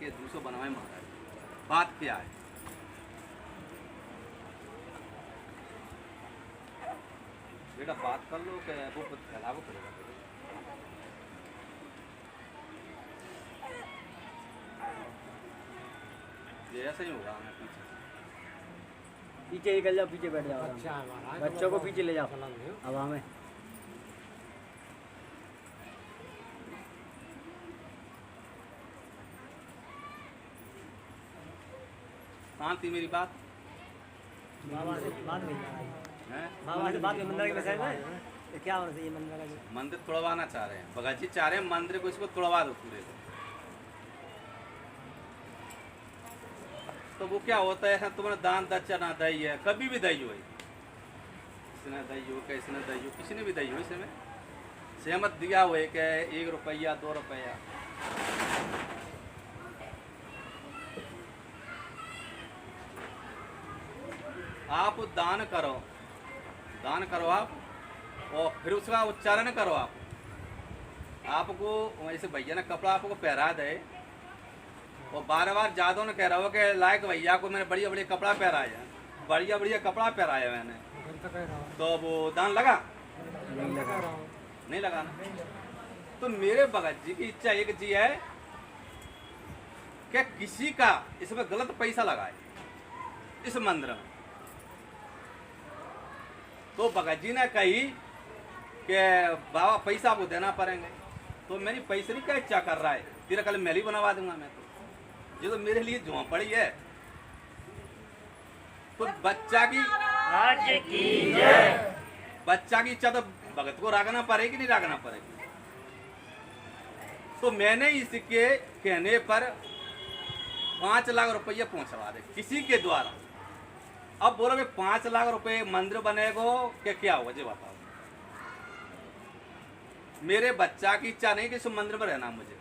के 200 बनवाए महाराज। बात क्या है? बेटा बात कर लो कि वो फैलावो करेगा। ये ऐसा ही होगा। हमें पीछे निकल जाओ, पीछे बैठ जाओ। अच्छा है महाराज, बच्चों को पीछे ले जाओ हवा में। शांति मेरी बात बाबा से बात नहीं है। बाबा से बात मंदिर के विषय में तो क्या होना चाहिए मंदिर का? मंदिर तोड़वाना चाह रहे हैं भगत जी, चाह रहे हैं मंदिर को, इसको तोड़वा दो पूरे को। तो वो क्या होता है, ऐसा तुम्हारा दान दक्षिणा दई है, कभी भी दई हो, इसने दई हो कि इसने दई हो, किसी ने भी दई हो, इसमें सहमत दिया हुआ है कि 1 रुपया 2 रुपया। आप दान करो आप, और फिर उसका उच्चारण करो आप। आपको ऐसे भैया ने कपड़ा आपको पहरा दे और बार बार जादू ने कह रहा हो कि लायक भैया को मैंने बढ़िया बढ़िया कपड़ा पहराया, बढ़िया बढ़िया कपड़ा पहराया मैंने, तो वो दान लगा? नहीं लगा ना। तो मेरे भगत जी की इच्छा एक जी है कि किसी का इसमें गलत पैसा लगाए इस मंदिर में। तो भगत जी ने कही कि बाबा पैसा आपको देना पड़ेंगे। तो मेरी पैसे नहीं क्या इच्छा कर रहा है, तेरा कल मैली बनवा दूंगा मैं। तो ये तो मेरे लिए झोंपड़ी है। तो बच्चा की इच्छा तो भगत को रागना पड़ेगी, नहीं रागना पड़ेगी। तो मैंने इसके कहने पर 5 लाख रुपया पहुंचवा दे किसी के द्वारा। अब बोलो भाई 5 लाख रुपए मंदिर बनेगो कि क्या होगा, जी बताओ। मेरे बच्चा की इच्छा नहीं कि इस मंदिर में रहना मुझे,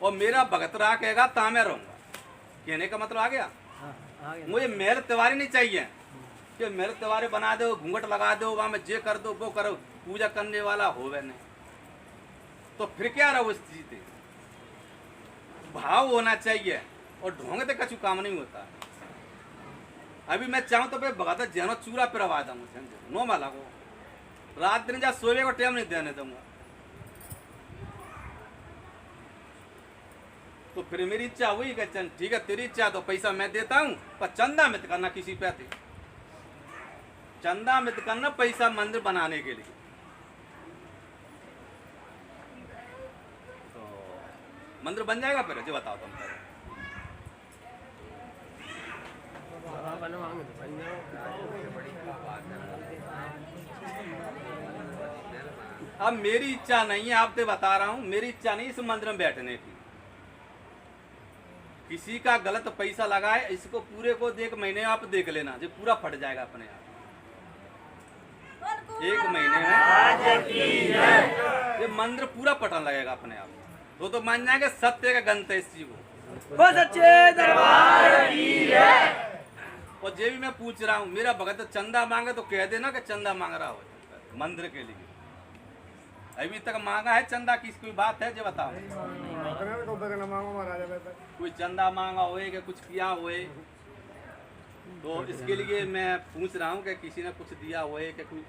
और मेरा भगत रहा कहेगा ता मैं रहूंगा। कहने का मतलब आ गया? मुझे महल तिवारी नहीं चाहिए कि महल तिवारी बना दो, घूंघट लगा दो, वहां में जे कर दो वो करो, पूजा करने वाला हो वह नहीं। तो फिर क्या रहो उस चीज, भाव होना चाहिए, और ढोंग से कछु काम नहीं होता। अभी मैं चाहूँ तो भाई भगत जनो चूरा पिरवा दूंगा, नो माला को रात दिन जा सोने को टाइम नहीं देने दूंगा। तो फिर मेरी इच्छा हुई कि चल ठीक है, तेरी इच्छा तो पैसा मैं देता हूँ, पर चंदा मत करना किसी पे, चंदा मत करना पैसा मंदिर बनाने के लिए। तो मंदिर बन जाएगा फिर, जो बताओ तुम पहले। अब मेरी इच्छा नहीं है, आपसे बता रहा हूं, मेरी इच्छा नहीं इस मंदिर में बैठने की। किसी का गलत पैसा लगाए, इसको पूरे को 1 महीने आप देख लेना, जो पूरा फट जाएगा अपने आप। 1 महीने में ये मंदिर पूरा पटन लगेगा अपने आप। तो मान जाएंगे सत्य का गंत है इस चीज को। सच्चे दरबार की जय। और जे भी मैं पूछ रहा हूँ, मेरा भगत चंदा मांगे तो कह देना कि चंदा मांग रहा हो मंदिर के लिए। अभी तक मांगा है चंदा की कोई बात है जो बताओ? कोई चंदा मांगा होए कि कुछ किया होए? तो इसके लिए मैं पूछ रहा हूँ कि किसी ने कुछ दिया होए कि कोई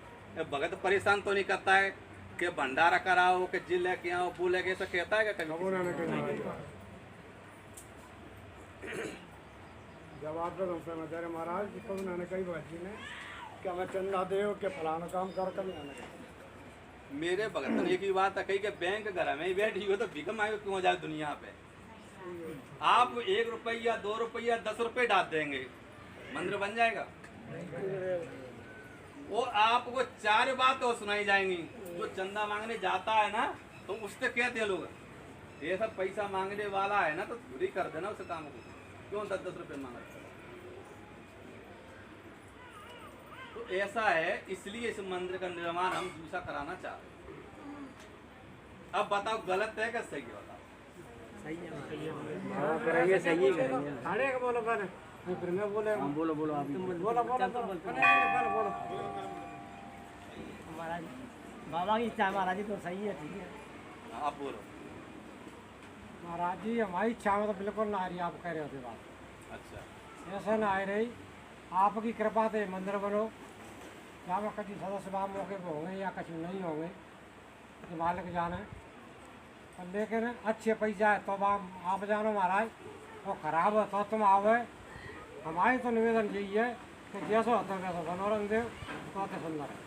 भगत परेशान तो नहीं करता है कि भंडारा कराओ कि जिल लेके आओ वो लेके, ऐसा कहता है क्या? जवाब तो तुमसे मैं तेरे महाराज जिसको उन्होंने कही भगत जी ने कि हमें चंदा दे कि फलाना काम कर नहीं आने। मेरे भगत ने एक ही बात है कही कि बैंक घर में ही बैठी हो तो भिख मांगे क्यों जाए दुनिया पे। आप 1 रुपया 2 रुपया 10 रुपये डाल देंगे, मंदिर बन जाएगा। वो आपको 4 बात तो सुनाई जाएंगी। जो चंदा मांगने जाता है ना तो उससे कहते हैं लोग, ये सब पैसा मांगने वाला है ना तो पूरी कर देना उस काम को, क्यों 10-10 रुपये मांगा। तो ऐसा है, इसलिए इस मंदिर का निर्माण हम दूसरा कराना चाहते हैं। अब बताओ गलत है क्या सही है? बताओ सही है, करेंगे सही ही करेंगे। खाने का बोलो पर फिर मैं बोले बोलो बोलो आप बोलो महाराज। बाबा की इच्छा महाराज तो सही है, ठीक है। आप बोलो। महाराज जी हमारी इच्छा में तो बिल्कुल ना आ रही, आप कह रहे होते बात अच्छा ऐसा ना आ रही। आपकी कृपा से मंदिर बनो, क्या मैं कभी सदस्य बाब मौके पर होंगे या कुछ नहीं होंगे, ये मालिक जाने। पर लेकिन अच्छे पैसा है तो आप जानो महाराज, वो खराब है तो तुम आओ। हमारी तो निवेदन यही है कि जैसा होता है वैसा बनो रंग देव तो सुंदर है।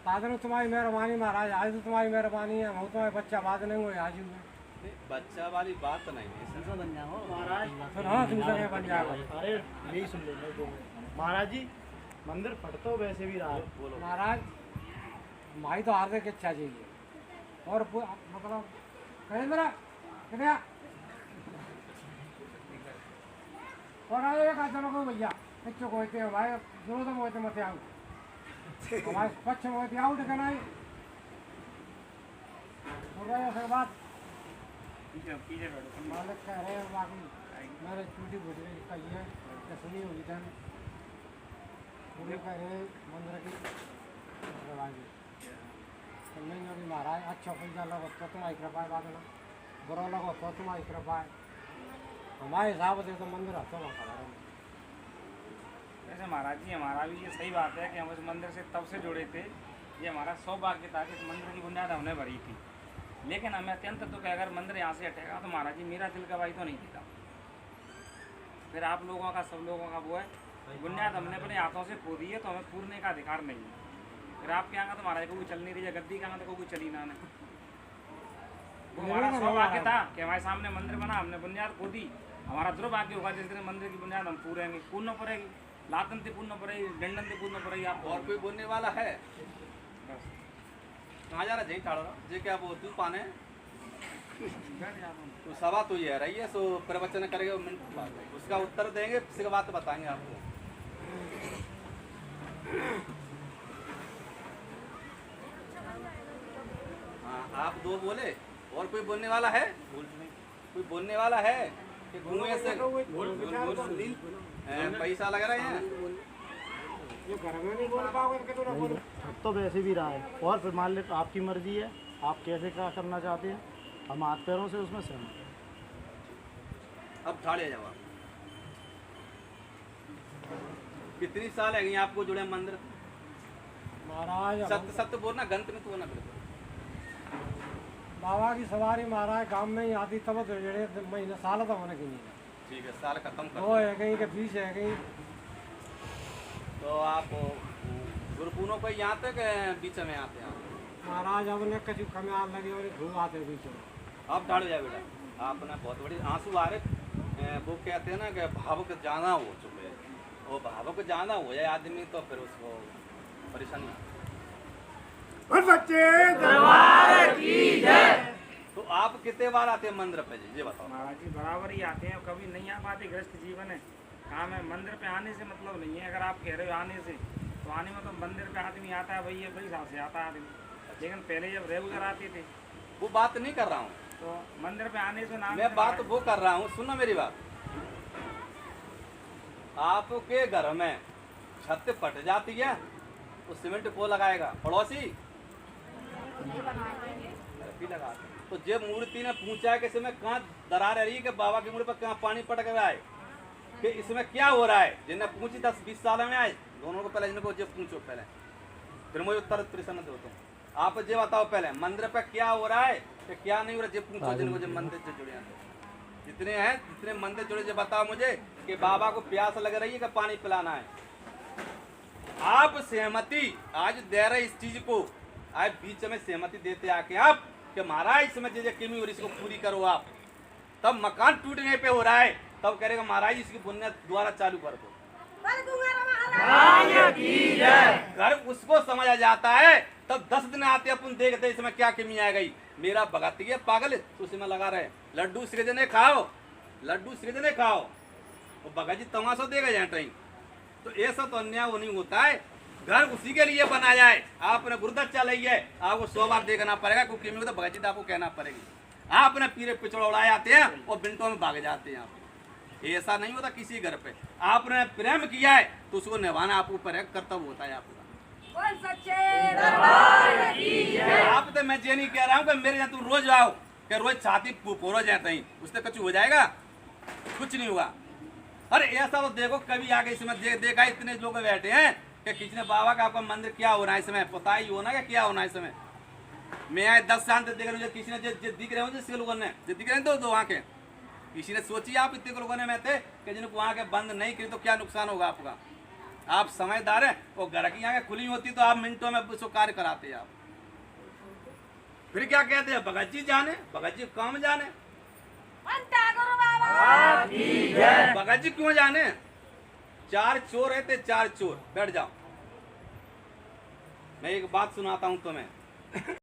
तादन तुम्हारी मेहरबानी महाराज, आज तो तुम्हारी मेहरबानी है, हम तुम्हारे बच्चा बाद नहीं हुए आज हुए। नहीं, बच्चा वाली बात नहीं है सर। फिर हाँ दूसरा बन जाएगा। अरे यही सुन लो मैं बोल रहा हूँ। महाराज जी मंदिर फट तो वैसे भी रहा है। बोलो महाराज हमारी तो हार्दिक इच्छा चाहिए और मतलब कहीं मेरा कितने और आए एक आदमी को भैया बच्चों को होते हैं भाई जरूरत में होते मत आओ हमारे पक्ष में होते आउट करना है हो गया सब बात। मालिक कह रहे हैं बाकी मेरे टूटी फूटी का ये सुनी होगी धन पूरी कह रहे मंदिर की करवाएंगे तो नहीं होगी महाराज। अच्छा पैसा लगो तो तुम्हारी कृपा है, बात ना बुरा लगो तो तुम्हारी कृपा है। हमारे हिसाब से तो मंदिर हथों में खड़ा है। वैसे महाराज जी हमारा भी ये सही बात है कि हम इस मंदिर से तब से जुड़े थे, ये हमारा सौभाग्य था कि इस मंदिर की बुनियाद हमने भरी थी। लेकिन हमें अत्यंत दुख है अगर मंदिर यहाँ से हटेगा तो महाराज जी मेरा दिल गवाही तो नहीं देता। फिर आप लोगों का सब लोगों का वो है, बुनियाद हमने अपने हाथों से खो दी है तो हमें पूरने का अधिकार नहीं है। फिर आपके यहाँ का तो महाराज को कोई चल नहीं रही है, गद्दी का तो कोई चली ना नहीं। वो हमारा सौभाग्य था कि हमारे सामने मंदिर बना, हमने बुनियाद खो दी। हमारा दुर्भाग्य होगा जिस दिन मंदिर की बुनियाद हम पूरेंगे, पूर्ण पड़ेगी, लातन से पूर्ण पड़ेगी, डंडन से पूर्ण पड़ेगी। आप और कोई बोलने वाला है? बस कहाँ जा रहा जही ठाड़ो जे क्या वो तू पाने बैठ जाता हूँ। तो सभा तो ये रही है सो प्रवचन करेंगे मिनट बाद उसका उत्तर देंगे, फिर बात बताएंगे आपको। हाँ आप दो बोले और कोई बोलने वाला है? कोई बोलने वाला है कि कुएं से पैसा लग रहे हैं? ये घर में नहीं बोल पाओगे तो कितना बोलो। अब तो वैसे भी रहा है और फिर मान लो आपकी मर्जी है, आप कैसे क्या करना चाहते हैं, हम हाथ पैरों से उसमें सहमत हैं। अब ठाड़े जाओ आप। कितनी साल है आपको जुड़े मंदिर? महाराज सत्य सत्य बोलना, गंत में तो ना बिल्कुल। बाबा की सवारी महाराज गांव में ही आती तब तो जड़े महीने साल तो होने की नहीं है। ठीक है, साल खत्म कर वो है कहीं के 20 है कहीं। तो आप गुरुपुनों को यहाँ तक बीच में आते हैं? महाराज हमने कछु कमाल लगे और घूम आते बीच में। आप ठाड़ जाए बेटा, आपने बहुत बड़ी आंसू आ रहे। वो कहते हैं ना कि भावुक जाना हो चुके हैं, वो भावुक जाना हो जाए आदमी तो फिर उसको परेशानी। तो आप कितने बार आते हैं मंदिर पे जी, ये बताओ। महाराज जी बराबर ही आते हैं, कभी नहीं आ पाते, गृहस्थ जीवन है। काम है, मंदिर पे आने से मतलब नहीं है। अगर आप कह रहे हो आने से, तो आने में तो मंदिर पे आदमी आता है, भाई ये बड़ी हिसाब से आता है आदमी। लेकिन पहले जब रेगुलर आते थे वो बात नहीं कर रहा हूँ, तो मंदिर पे आने से नाम मैं बात वो कर रहा हूँ, सुनो मेरी बात। आपके घर में छत फट जाती है तो सीमेंट को लगाएगा पड़ोसी लगा। तो जे मूर्ति ने पूछा कि इसमें कहाँ दरार आ रही है, कि बाबा की मूर्ति पर कहाँ पानी पटक रहा है, कि इसमें क्या हो रहा है। जिन्हें पूछी 10-20 साल में आए, दोनों को पहले इनको जे पूछो पहले, फिर मुझे उत्तर प्रसन्न दो। तुम आप जे बताओ पहले मंदिर पे क्या हो रहा है कि क्या नहीं हो रहा, जे पूछो जिनको जो मंदिर से जुड़े हैं, जितने हैं जितने मंदिर जुड़े, जो बताओ मुझे कि बाबा को प्यास लग रही है कि पानी पिलाना है। आप सहमति आज दे रहे इस चीज को, आज बीच में सहमति देते आके आप कि महाराज इसमें जो कमी हो रही इसको पूरी करो आप। तब मकान टूटने पे हो रहा है, तब करेगा महाराज इसकी बुनियाद दोबारा चालू कर दो। घर उसको समझ आ जाता है, तब 10 दिन आते अपन देखते इसमें क्या कमी आ गई। मेरा भगत है पागल तो उसमें लगा रहे लड्डू सृजने खाओ, लड्डू सृजने खाओ, वो भगत जी तमाशा देगा जाए टाइम। तो ऐसा तो अन्याय वो नहीं होता है, घर उसी के लिए बनाया है। आपने गुरुदत्ता ली है, आपको 100 बार देखना पड़ेगा, क्योंकि तो भगत जी आपको कहना पड़ेगी। आपने पीरे पिछड़ उड़ाए आते हैं और बिंटों में भाग जाते हैं। आप ऐसा नहीं होता किसी घर पे। आपने प्रेम किया है तो उसको निभाना आप ऊपर है, कर्तव्य होता है आपका। आप तो मैं ये नहीं कह रहा हूँ कि मेरे यहाँ तुम रोज आओ कि रोज छाती पूरा जाते ही उससे कुछ हो जाएगा, कुछ नहीं होगा। अरे ऐसा तो देखो कभी आगे इसमें देखा इतने लोग बैठे हैं कि किसी ने बाबा का आपका मंदिर क्या होना है इसमें पता ही होना कि क्या होना है इसमें। मैं आए 10 साल से देख रहा हूँ किसी ने जो दिख रहे हो जिसके लोगों ने जो दिख रहे हैं दो आंखें, किसी ने सोची आप इतने लोगों ने में थे कि जिनको आंखें बंद नहीं की तो क्या नुकसान होगा आपका। आप समझदार हैं, वो घर की आंखें खुली होती तो आप मिनटों में उसको कार्य कराते आप। फिर क्या कहते हैं भगत जी जाने, भगत जी काम जाने, भगत जी क्यों जाने? 4 चोर रहते 4 चोर। बैठ जाओ, मैं एक बात सुनाता हूं तुम्हें।